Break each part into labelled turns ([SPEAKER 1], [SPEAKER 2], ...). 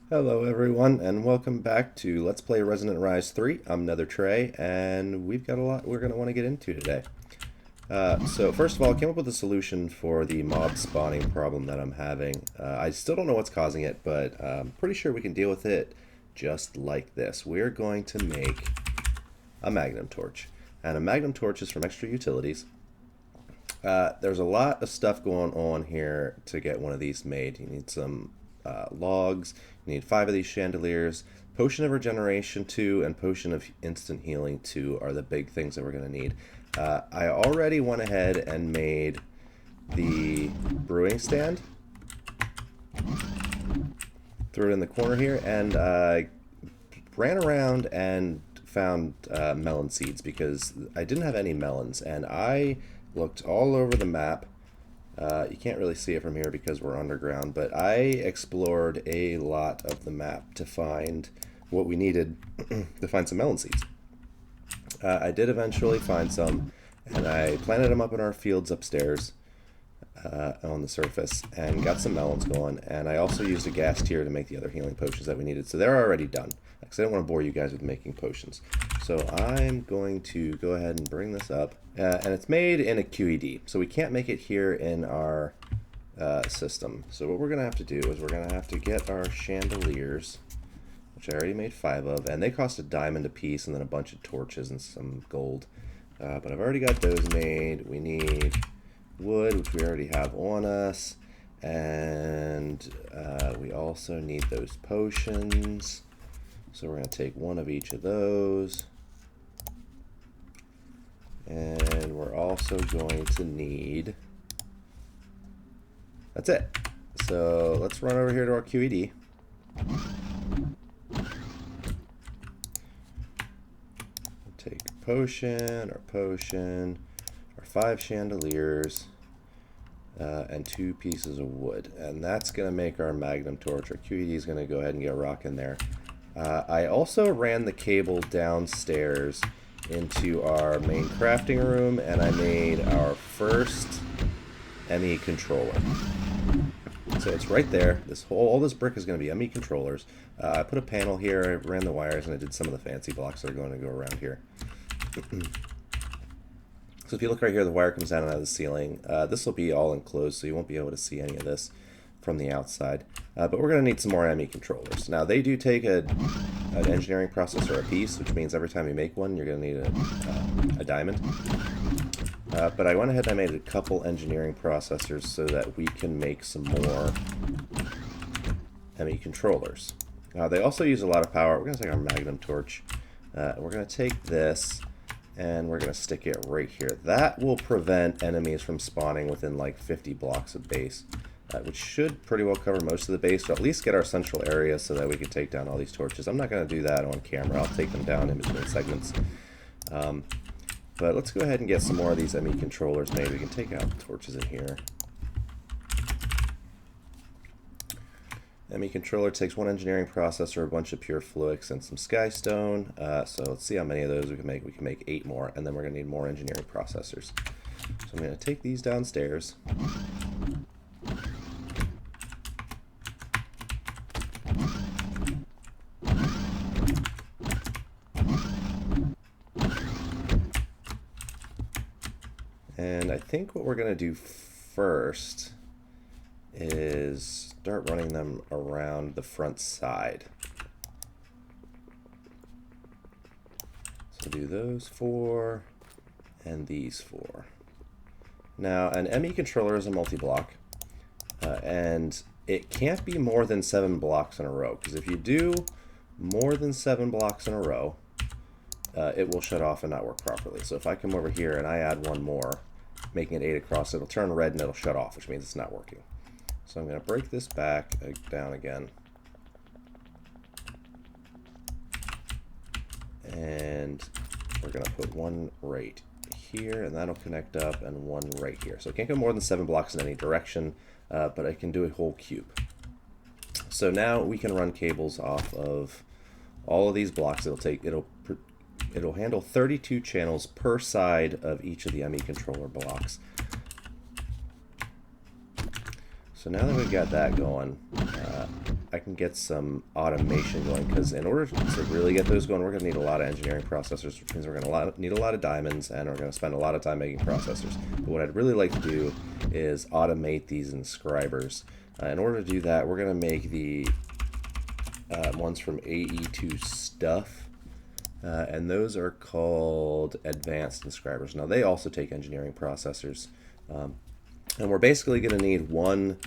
[SPEAKER 1] Hello everyone, and welcome back to Let's Play Resonant Rise 3. I'm NetherTrey, and we've got a lot we're going to want to get into today. So first of all, I came up with a solution for the mob spawning problem that I'm having. I still don't know what's causing it, but I'm pretty sure we can deal with it just like this. We're going to make a magnum torch, and a magnum torch is from Extra Utilities. There's a lot of stuff going on here to get one of these made. You need some logs, you need 5 of these chandeliers, potion of regeneration 2, and potion of instant healing 2 are the big things that we're going to need. I already went ahead and made the brewing stand, threw it in the corner here, and ran around and found melon seeds because I didn't have any melons, and I looked all over the map. You can't really see it from here because we're underground, but I explored a lot of the map to find what we needed to find some melon seeds. I did eventually find some, and I planted them up in our fields upstairs on the surface and got some melons going, and I also used a gas tier to make the other healing potions that we needed, so they're already done because I didn't want to bore you guys with making potions. So I'm going to go ahead and bring this up. And it's made in a QED, so we can't make it here in our system. So what we're going to have to do is we're going to have to get our chandeliers, which I already made 5 of, and they cost a diamond a piece and then a bunch of torches and some gold. But I've already got those made. We need wood, which we already have on us, and we also need those potions. So we're going to take 1 of each of those. And we're also going to need, that's it. So let's run over here to our QED. Take our potion, our 5 chandeliers, and 2 pieces of wood. And that's going to make our magnum torch. Our QED is going to go ahead and get rocking there. I also ran the cable downstairs into our main crafting room, and I made our first ME controller. So it's right there. All this brick is going to be ME controllers. I put a panel here, I ran the wires, and I did some of the fancy blocks that are going to go around here. So if you look right here, the wire comes down out of the ceiling. This will be all enclosed, so you won't be able to see any of this from the outside. But we're going to need some more ME controllers. Now, they do take an engineering processor a piece, which means every time you make one, you're going to need a diamond. But I went ahead and I made a couple engineering processors so that we can make some more ME controllers. They also use a lot of power. We're going to take our magnum torch. We're going to take this, and we're going to stick it right here. That will prevent enemies from spawning within like 50 blocks of base. Which should pretty well cover most of the base, or at least get our central area so that we can take down all these torches. I'm not going to do that on camera. I'll take them down in between segments. But let's go ahead and get some more of these ME controllers made. We can take out the torches in here. ME controller takes 1 engineering processor, a bunch of pure fluix, and some skystone. So let's see how many of those we can make. We can make 8 more, and then we're going to need more engineering processors. So I'm going to take these downstairs. And I think what we're going to do first is start running them around the front side. So do those 4 and these 4. Now, an ME controller is a multi-block, and it can't be more than 7 blocks in a row, because if you do more than 7 blocks in a row, it will shut off and not work properly. So if I come over here and I add 1 more, making it 8 across, it'll turn red and it'll shut off, which means it's not working. So I'm going to break this back down again. And we're going to put 1 right here, and that'll connect up, and 1 right here. So it can't go more than 7 blocks in any direction, but I can do a whole cube. So now we can run cables off of all of these blocks. It'll it'll handle 32 channels per side of each of the ME controller blocks. So now that we've got that going, I can get some automation going, because in order to really get those going, we're going to need a lot of engineering processors, which means we're going to need a lot of diamonds, and we're going to spend a lot of time making processors. But what I'd really like to do is automate these inscribers. In order to do that, we're going to make the ones from AE2 and those are called advanced inscribers. Now they also take engineering processors. And we're basically going to need one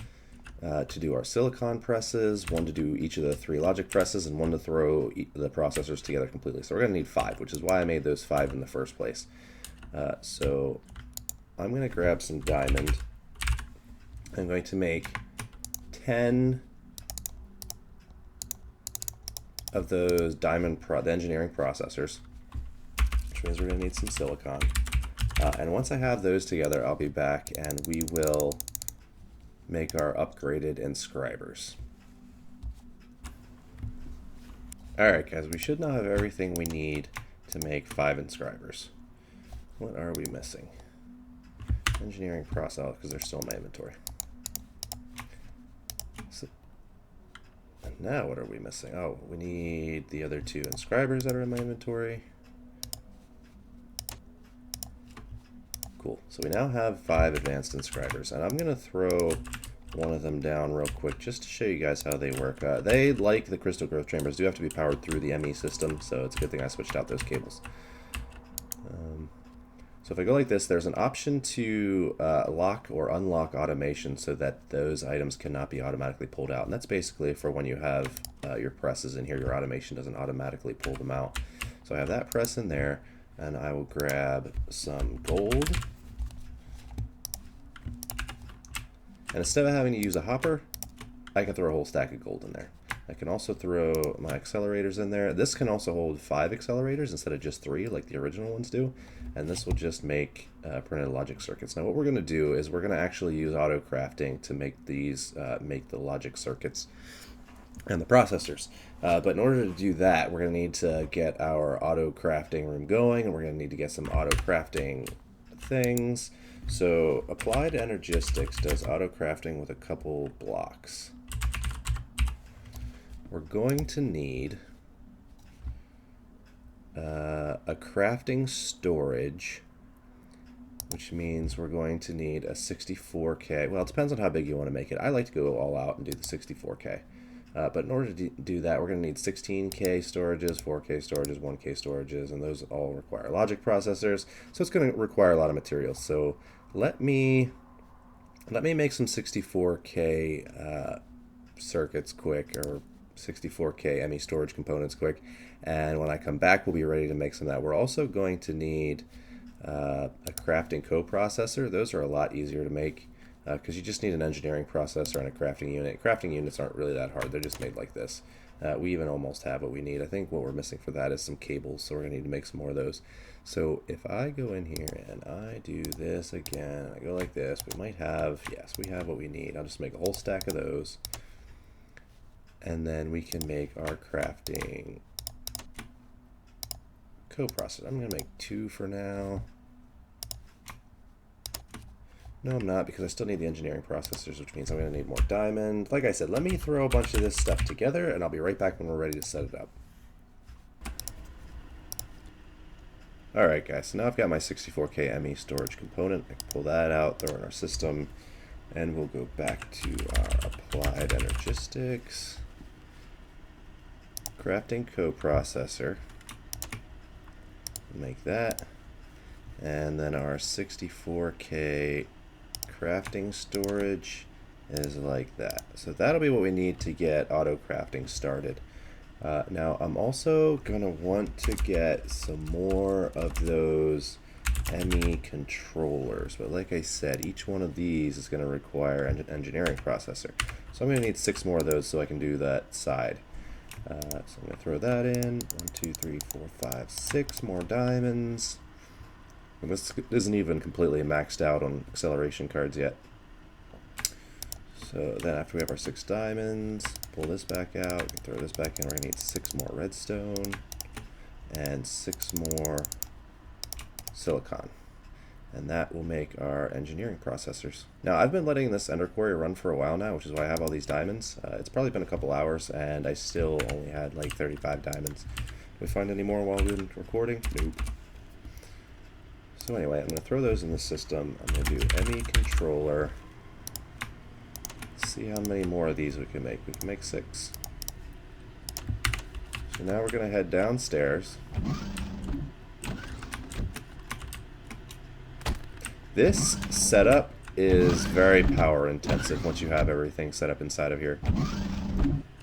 [SPEAKER 1] to do our silicon presses, one to do each of the 3 logic presses, and one to throw the processors together completely. So we're going to need 5, which is why I made those 5 in the first place. So I'm going to grab some diamond. I'm going to make 10 of those diamond the engineering processors, which means we're going to need some silicon. And once I have those together, I'll be back and we will make our upgraded inscribers. Alright guys, we should now have everything we need to make 5 inscribers. What are we missing? Engineering process, because they're still in my inventory. So, and now what are we missing? Oh, we need the other 2 inscribers that are in my inventory. Cool. So we now have 5 advanced inscribers, and I'm going to throw one of them down real quick just to show you guys how they work. They, like the crystal growth chambers, do have to be powered through the ME system, so it's a good thing I switched out those cables. So if I go like this, there's an option to lock or unlock automation so that those items cannot be automatically pulled out. And that's basically for when you have your presses in here, your automation doesn't automatically pull them out. So I have that press in there, and I will grab some gold. And instead of having to use a hopper, I can throw a whole stack of gold in there. I can also throw my accelerators in there. This can also hold 5 accelerators instead of just 3 like the original ones do. And this will just make printed logic circuits. Now what we're going to do is we're going to actually use autocrafting to make these, make the logic circuits and the processors. But in order to do that, we're going to need to get our autocrafting room going, and we're going to need to get some autocrafting things. So Applied Energistics does autocrafting with a couple blocks. We're going to need a crafting storage, which means we're going to need a 64K. Well, it depends on how big you want to make it. I like to go all out and do the 64K. But in order to do that, we're going to need 16K storages, 4K storages, 1K storages, and those all require logic processors. So it's going to require a lot of materials. So let me make some 64K circuits quick, or 64K ME storage components quick, and when I come back, we'll be ready to make some of that. We're also going to need a crafting coprocessor. Those are a lot easier to make, because you just need an engineering processor and a crafting unit. Crafting units aren't really that hard. They're just made like this. We even almost have what we need. I think what we're missing for that is some cables, so we're going to need to make some more of those. So if I go in here and I do this again, I go like this, we might have, yes, we have what we need. I'll just make a whole stack of those. And then we can make our crafting coprocessor. I'm going to make 2 for now. No, I'm not, because I still need the engineering processors, which means I'm going to need more diamond. Like I said, let me throw a bunch of this stuff together, and I'll be right back when we're ready to set it up. Alright guys, so now I've got my 64K ME storage component. I can pull that out, throw it in our system, and we'll go back to our Applied Energistics. Crafting coprocessor. Make that. And then our 64K crafting storage is like that. So that'll be what we need to get auto crafting started. Now I'm also gonna want to get some more of those ME controllers, but like I said, each one of these is going to require an engineering processor. So I'm going to need 6 more of those so I can do that side. So I'm going to throw that in. 1, 2, 3, 4, 5, 6 more diamonds. And this isn't even completely maxed out on acceleration cards yet. So then after we have our 6 diamonds, pull this back out, throw this back in, we're going to need 6 more redstone. and 6 more silicon. And that will make our engineering processors. Now, I've been letting this ender quarry run for a while now, which is why I have all these diamonds. It's probably been a couple hours, and I still only had like 35 diamonds. Did we find any more while we've been recording? Nope. So anyway, I'm going to throw those in the system. I'm going to do ME controller. Let's see how many more of these we can make. We can make 6. So now we're going to head downstairs. This setup is very power intensive once you have everything set up inside of here.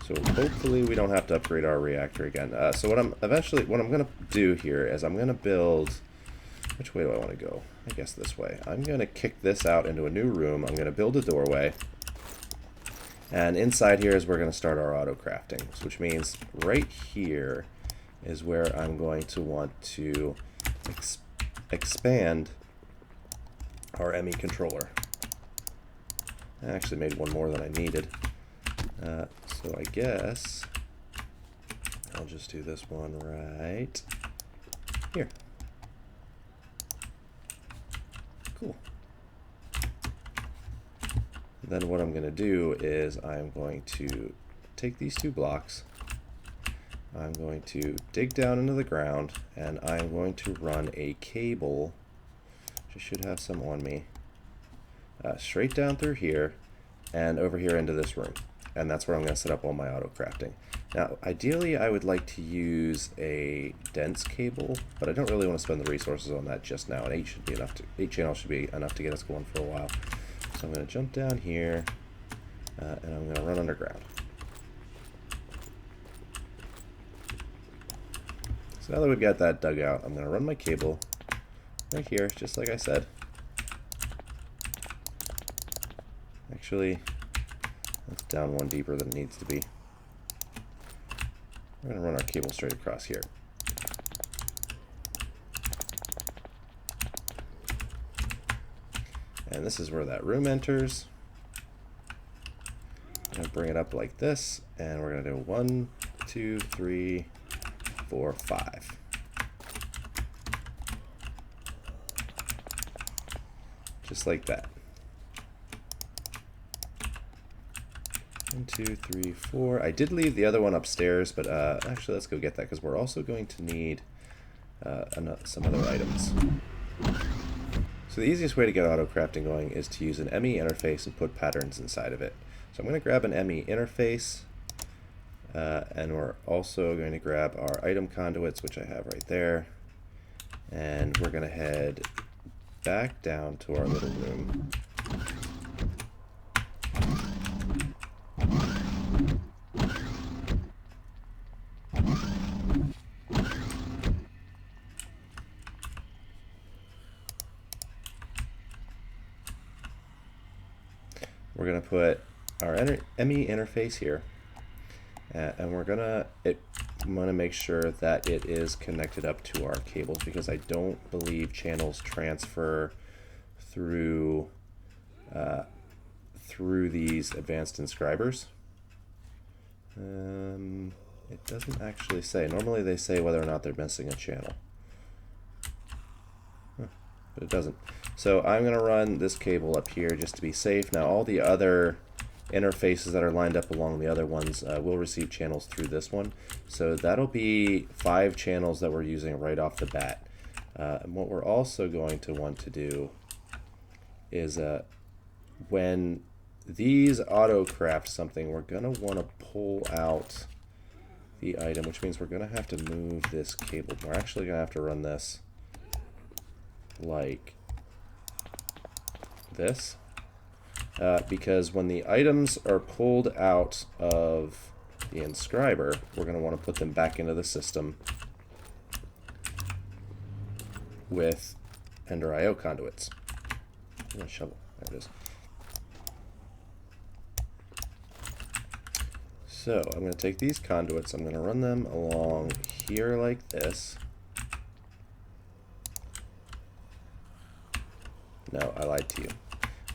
[SPEAKER 1] So hopefully we don't have to upgrade our reactor again. So what I'm going to do here is I'm going to build, which way do I want to go? I guess this way. I'm going to kick this out into a new room. I'm going to build a doorway. And inside here is where we're going to start our auto crafting, which means right here is where I'm going to want to expand our ME controller. I actually made one more than I needed. So I guess I'll just do this one right here. Cool. Then what I'm going to do is I'm going to take these 2 blocks, I'm going to dig down into the ground, and I'm going to run a cable, which I should have some on me, straight down through here and over here into this room. And that's where I'm going to set up all my auto crafting. Now, ideally, I would like to use a dense cable, but I don't really want to spend the resources on that just now. And 8 should be enough. 8 channels should be enough to get us going for a while. So I'm going to jump down here, and I'm going to run underground. So now that we've got that dug out, I'm going to run my cable right here, just like I said. Actually, that's down one deeper than it needs to be. We're going to run our cable straight across here. And this is where that room enters. I'm going to bring it up like this, and we're going to do 1, 2, 3, 4, 5. Just like that. 1, 2, 3, 4. I did leave the other one upstairs, but actually let's go get that because we're also going to need some other items. So the easiest way to get auto crafting going is to use an ME interface and put patterns inside of it. So I'm going to grab an ME interface, and we're also going to grab our item conduits, which I have right there, and we're going to head back down to our little room. We're going to put our ME interface here, and we're going to make sure that it is connected up to our cables, because I don't believe channels transfer through these advanced inscribers. It doesn't actually say. Normally they say whether or not they're missing a channel. But it doesn't. So I'm going to run this cable up here just to be safe. Now all the other interfaces that are lined up along the other ones will receive channels through this one. So that'll be 5 channels that we're using right off the bat. And what we're also going to want to do is when these auto craft something, we're going to want to pull out the item, which means we're going to have to move this cable. We're actually going to have to run this like this, because when the items are pulled out of the inscriber, we're going to want to put them back into the system with Ender IO conduits. My shovel, there it is. So I'm going to take these conduits, I'm going to run them along here like this. No, I lied to you.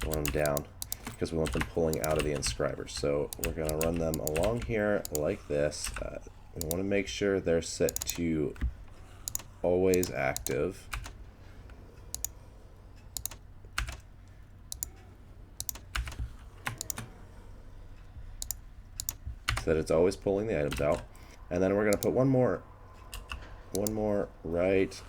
[SPEAKER 1] I want them down because we want them pulling out of the inscribers. So we're going to run them along here like this. We want to make sure they're set to always active. So that it's always pulling the items out. And then we're going to put one more right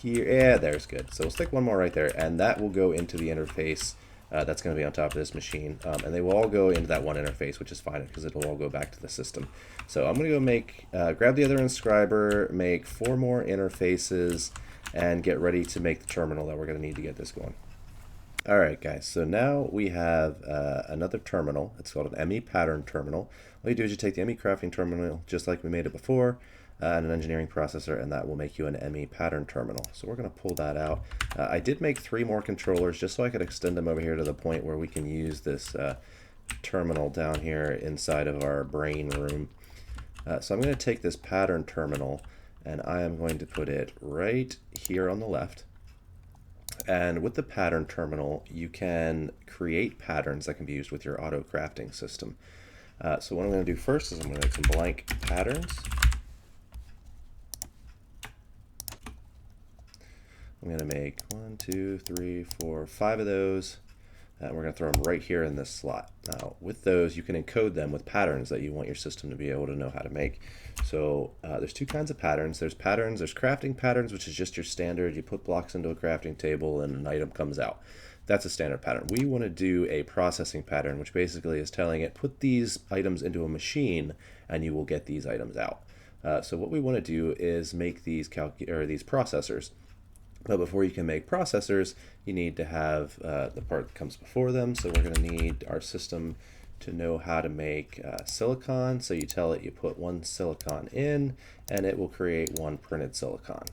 [SPEAKER 1] here. Yeah, there's good. So we'll stick one more right there, and that will go into the interface that's going to be on top of this machine. And they will all go into that one interface, which is fine because it will all go back to the system. So I'm going to go make, grab the other inscriber, make 4 more interfaces, and get ready to make the terminal that we're going to need to get this going. Alright guys, so now we have another terminal. It's called an ME pattern terminal. All you do is you take the ME crafting terminal just like we made it before, and an engineering processor, and that will make you an ME pattern terminal. So we're going to pull that out. I did make 3 more controllers just so I could extend them over here to the point where we can use this terminal down here inside of our brain room. So I'm going to take this pattern terminal and I am going to put it right here on the left. And with the pattern terminal, you can create patterns that can be used with your auto crafting system. So what I'm going to do first is I'm going to make some blank patterns. I'm going to make 1, 2, 3, 4, 5 of those, and we're going to throw them right here in this slot. Now, with those, you can encode them with patterns that you want your system to be able to know how to make. So there's 2 kinds of patterns. There's crafting patterns, which is just your standard. You put blocks into a crafting table and an item comes out. That's a standard pattern. We want to do a processing pattern, which basically is telling it, put these items into a machine and you will get these items out. So what we want to do is make these processors. But before you can make processors, you need to have the part that comes before them. So we're going to need our system to know how to make silicon. So you tell it you put 1 silicon in, and it will create 1 printed silicon.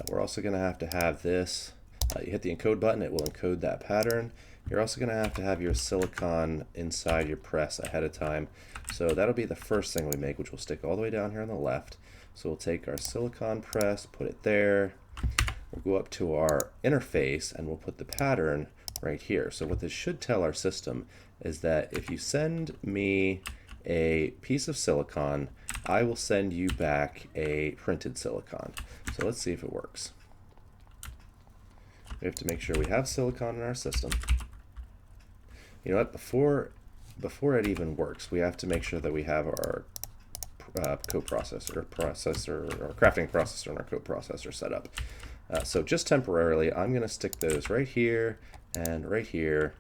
[SPEAKER 1] We're also going to have this. You hit the encode button, it will encode that pattern. You're also going to have your silicon inside your press ahead of time. So that'll be the first thing we make, which will stick all the way down here on the left. So we'll take our silicon press, put it there. We'll go up to our interface and we'll put the pattern right here. So what this should tell our system is that if you send me a piece of silicon, I will send you back a printed silicon. So let's see if it works. We have to make sure we have silicon in our system. You know what? Before it even works, we have to make sure that we have our coprocessor, or crafting processor and our coprocessor set up. So just temporarily, I'm going to stick those right here and right here.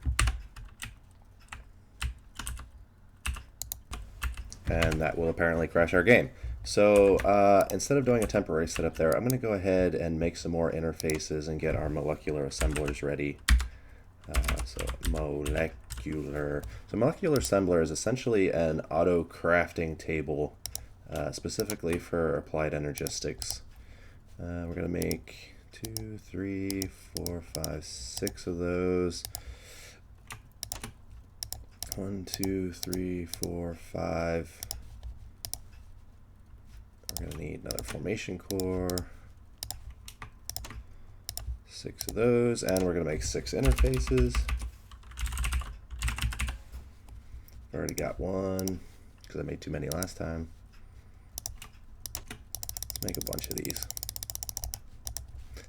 [SPEAKER 1] And that will apparently crash our game. So instead of doing a temporary setup there, I'm going to go ahead and make some more interfaces and get our molecular assemblers ready. So molecular assembler is essentially an auto crafting table specifically for applied energistics. We're going to make 2, 3, 4, 5, 6 of those. 1, 2, 3, 4, 5. We're going to need another formation core. 6 of those, and we're going to make 6 interfaces. I've already got one because I made too many last time. Let's make a bunch of these.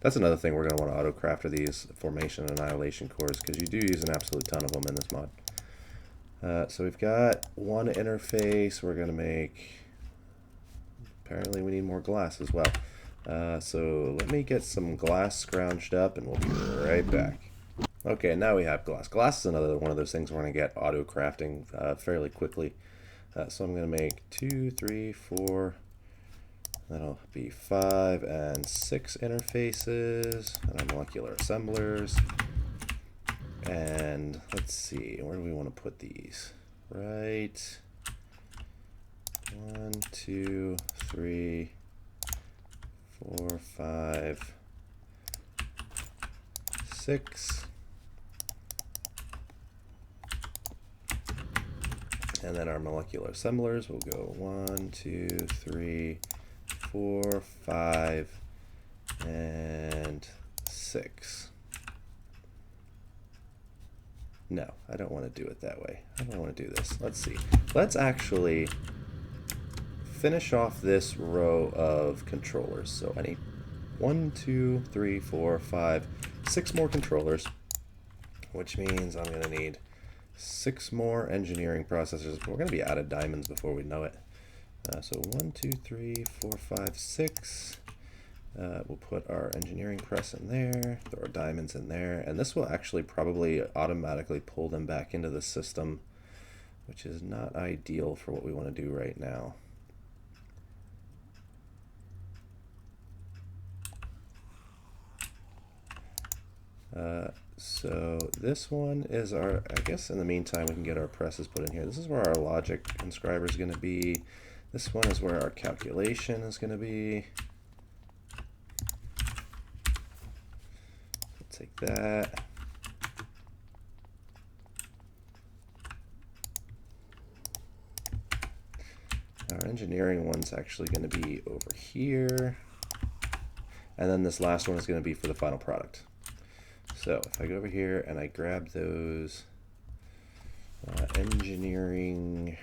[SPEAKER 1] That's another thing we're going to want to auto-craft are these formation and annihilation cores, because you do use an absolute ton of them in this mod. So we've got one interface. We're going to make, apparently we need more glass as well. So let me get some glass scrounged up and we'll be right back. Okay, now we have glass. Glass is another one of those things we're going to get auto-crafting fairly quickly. So I'm going to make 2, 3, 4... That'll be 5 and 6 interfaces, and our molecular assemblers. And let's see, where do we want to put these? Right. 1, 2, 3, 4, 5, 6. And then our molecular assemblers will go 1, 2, 3, 4, 5, and 6. No, I don't want to do it that way. I don't want to do this. Let's see. Let's actually finish off this row of controllers. So I need 1, 2, 3, 4, 5, 6 more controllers, which means I'm going to need 6 more engineering processors. We're going to be out of diamonds before we know it. So 1, 2, 3, 4, 5, 6. We'll put our engineering press in there, throw our diamonds in there, and this will actually probably automatically pull them back into the system, which is not ideal for what we want to do right now. So this one is our, I guess in the meantime we can get our presses put in here. This is where our logic inscriber is going to be. This one is where our calculation is going to be. Take that. Our engineering one's actually going to be over here. And then this last one is going to be for the final product. So if I go over here and I grab those engineering,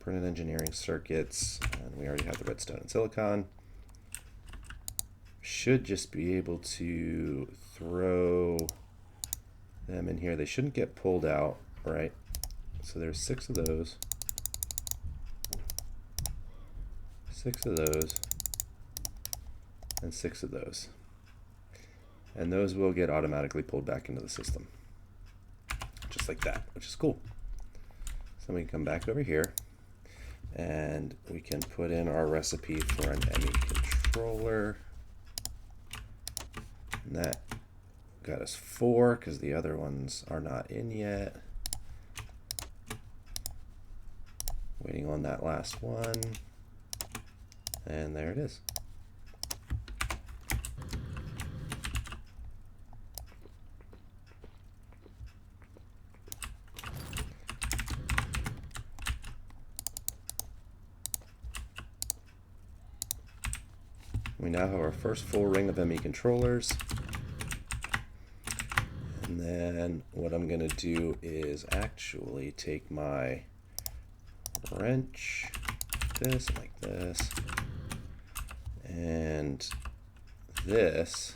[SPEAKER 1] printed engineering circuits, and we already have the redstone and silicon, should just be able to throw them in here. They shouldn't get pulled out, right? So there's 6 of those, 6 of those, and 6 of those. And those will get automatically pulled back into the system. Just like that, which is cool. So we can come back over here and we can put in our recipe for an ME controller. And that got us 4 because the other ones are not in yet. Waiting on that last one. And there it is. We now have our first full ring of ME controllers. And then what I'm going to do is actually take my wrench, this, like this, and this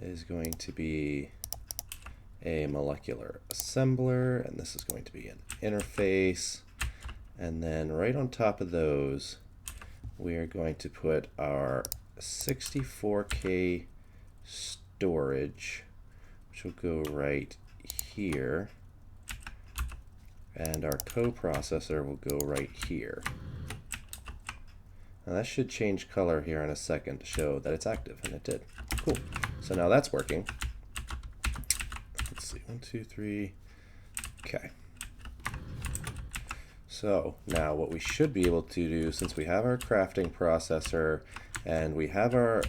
[SPEAKER 1] is going to be a molecular assembler, and this is going to be an interface. And then right on top of those, we are going to put our 64K storage, which will go right here, and our coprocessor will go right here. Now that should change color here in a second to show that it's active, and it did. Cool. So now that's working. Let's see, 1, 2, 3. Okay. So now what we should be able to do, since we have our crafting processor and we have our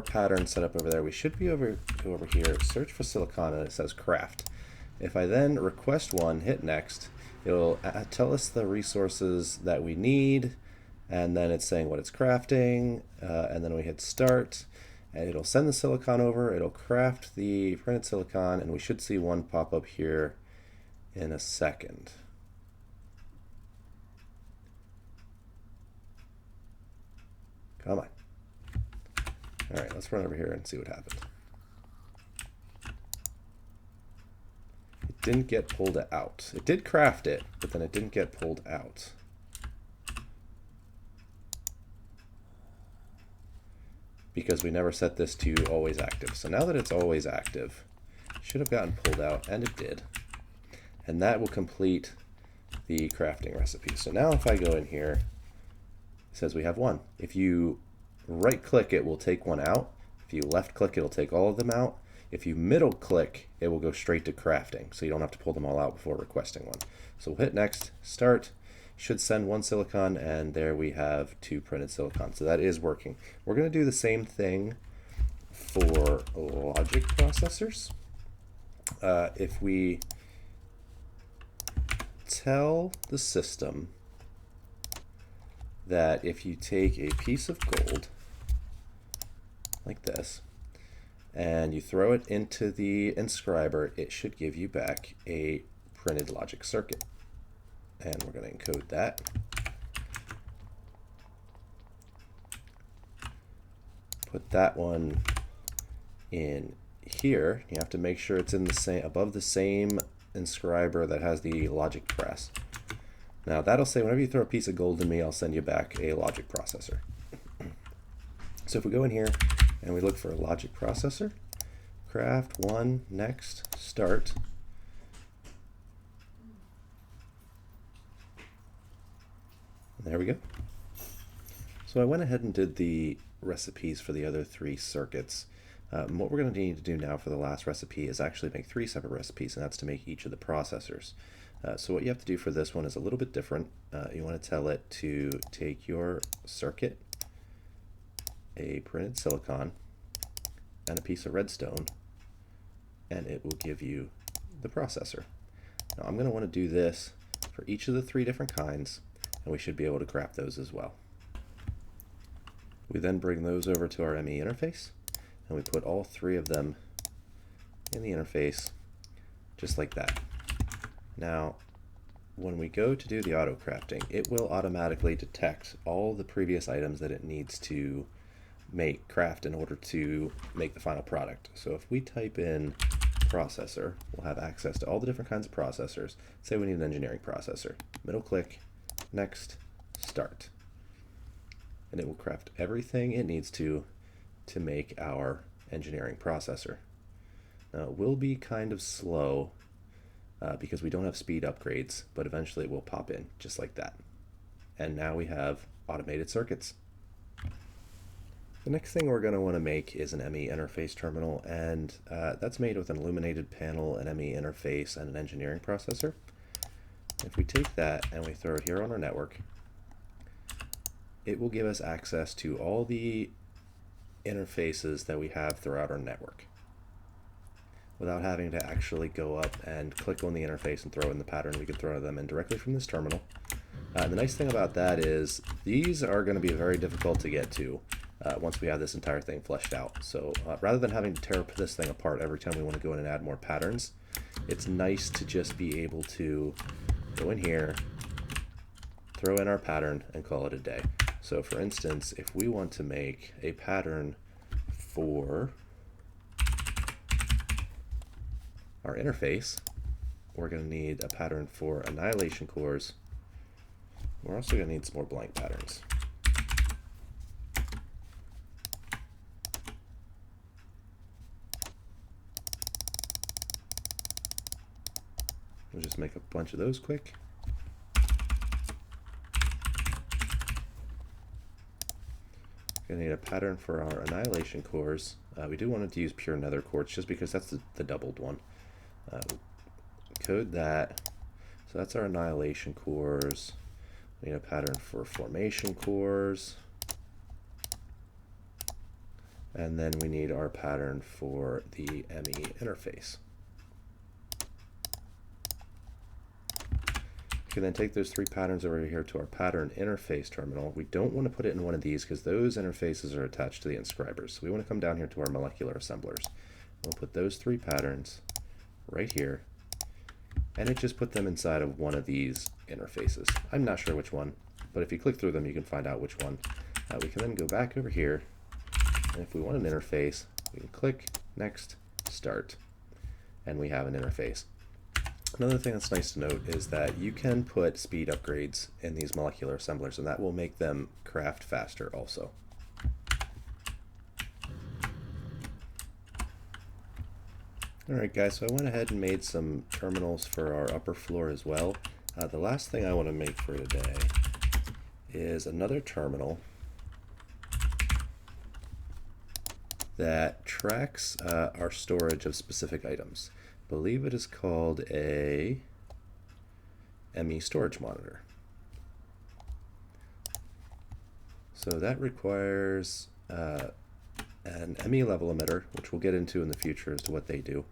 [SPEAKER 1] pattern set up over there, we should be go over here, search for silicon, and it says craft. If I then request one, hit next, it'll tell us the resources that we need, and then it's saying what it's crafting, and then we hit start, and it'll send the silicon over, it'll craft the printed silicon, and we should see one pop up here in a second. Come on. All right, let's run over here and see what happened. It didn't get pulled out. It did craft it, but then it didn't get pulled out. Because we never set this to always active. So now that it's always active, it should have gotten pulled out, and it did. And that will complete the crafting recipe. So now if I go in here, it says we have one. If you right click, it will take one out. If you left click, it'll take all of them out. If you middle click, it will go straight to crafting, so you don't have to pull them all out before requesting one. So we'll hit next, start, should send one silicon, and there we have 2 printed silicon. So that is working. We're going to do the same thing for logic processors. If we tell the system that if you take a piece of gold like this and you throw it into the inscriber, it should give you back a printed logic circuit. And we're going to encode that. Put that one in here. You have to make sure it's in the same, above the same inscriber that has the logic press. Now that'll say whenever you throw a piece of gold in me, I'll send you back a logic processor. So if we go in here and we look for a logic processor, craft one, next, start. And there we go. So I went ahead and did the recipes for the other 3 circuits. What we're going to need to do now for the last recipe is actually make 3 separate recipes, and that's to make each of the processors. So what you have to do for this one is a little bit different. You want to tell it to take your circuit, a printed silicon, and a piece of redstone, and it will give you the processor. Now I'm going to want to do this for each of the 3 different kinds, and we should be able to craft those as well. We then bring those over to our ME interface, and we put all 3 of them in the interface just like that. Now when we go to do the auto crafting, it will automatically detect all the previous items that it needs to craft in order to make the final product. So if we type in processor, we'll have access to all the different kinds of processors. Say we need an engineering processor. Middle click, next, start. And it will craft everything it needs to make our engineering processor. Now it will be kind of slow because we don't have speed upgrades, but eventually it will pop in just like that. And now we have automated circuits. The next thing we're going to want to make is an ME interface terminal, and that's made with an illuminated panel, an ME interface, and an engineering processor. If we take that and we throw it here on our network, it will give us access to all the interfaces that we have throughout our network without having to actually go up and click on the interface and throw in the pattern. We can throw them in directly from this terminal. The nice thing about that is these are going to be very difficult to get to once we have this entire thing fleshed out. So rather than having to tear this thing apart every time we want to go in and add more patterns, it's nice to just be able to go in here, throw in our pattern, and call it a day. So for instance, if we want to make a pattern for our interface, we're going to need a pattern for annihilation cores. We're also going to need some more blank patterns. We'll just make a bunch of those quick. We're going to need a pattern for our annihilation cores. We do want to use pure nether quartz just because that's the doubled one. Code that. So that's our annihilation cores. We need a pattern for formation cores. And then we need our pattern for the ME interface. We can then take those 3 patterns over here to our pattern interface terminal. We don't want to put it in one of these because those interfaces are attached to the inscribers. So we want to come down here to our molecular assemblers. We'll put those 3 patterns right here, and it just put them inside of one of these interfaces. I'm not sure which one, but if you click through them, you can find out which one. We can then go back over here, and if we want an interface, we can click, next, start, and we have an interface. Another thing that's nice to note is that you can put speed upgrades in these molecular assemblers, and that will make them craft faster also. Alright guys, so I went ahead and made some terminals for our upper floor as well. The last thing I want to make for today is another terminal that tracks our storage of specific items. I believe it is called a ME storage monitor. So that requires an ME level emitter, which we'll get into in the future as to what they do.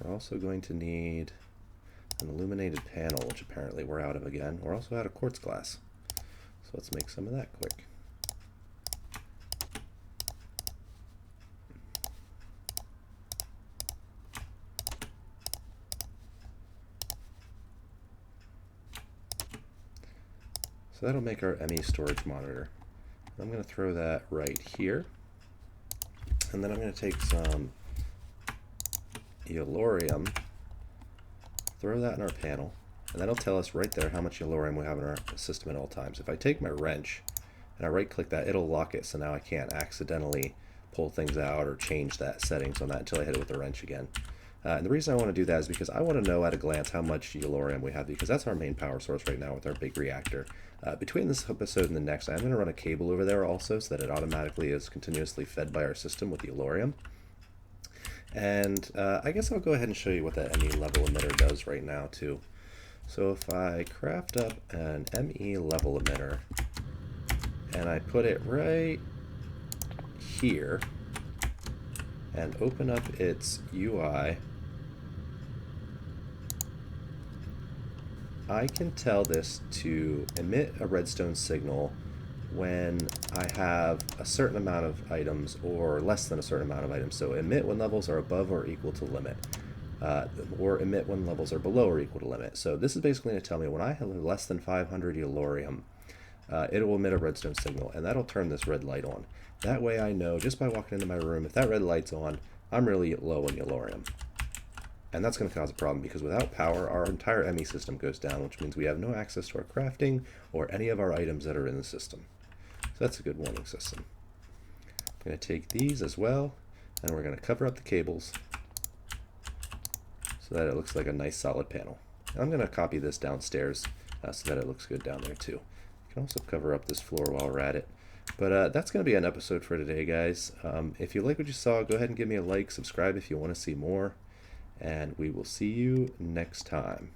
[SPEAKER 1] We're also going to need an illuminated panel, which apparently we're out of again. We're also out of quartz glass. So let's make some of that quick. So that'll make our ME storage monitor. I'm going to throw that right here. And then I'm going to take some Yellorium, throw that in our panel, and that'll tell us right there how much Yellorium we have in our system at all times. If I take my wrench and I right click that, it'll lock it, so now I can't accidentally pull things out or change that settings on that until I hit it with the wrench again. And the reason I want to do that is because I want to know at a glance how much Yellorium we have, because that's our main power source right now with our big reactor. Between this episode and the next, I'm going to run a cable over there also so that it automatically is continuously fed by our system with Yellorium. And I guess I'll go ahead and show you what that ME level emitter does right now too. So if I craft up an ME level emitter and I put it right here and open up its UI, I can tell this to emit a redstone signal when I have a certain amount of items or less than a certain amount of items. So emit when levels are above or equal to limit, or emit when levels are below or equal to limit. So this is basically going to tell me when I have less than 500 Yellorium, it will emit a redstone signal, and that'll turn this red light on. That way I know just by walking into my room, if that red light's on, I'm really low on Yellorium. And that's going to cause a problem because without power, our entire ME system goes down, which means we have no access to our crafting or any of our items that are in the system. So that's a good warning system. I'm going to take these as well, and we're going to cover up the cables so that it looks like a nice solid panel. And I'm going to copy this downstairs so that it looks good down there too. You can also cover up this floor while we're at it. But that's going to be an episode for today, guys. If you like what you saw, go ahead and give me a like, subscribe if you want to see more, and we will see you next time.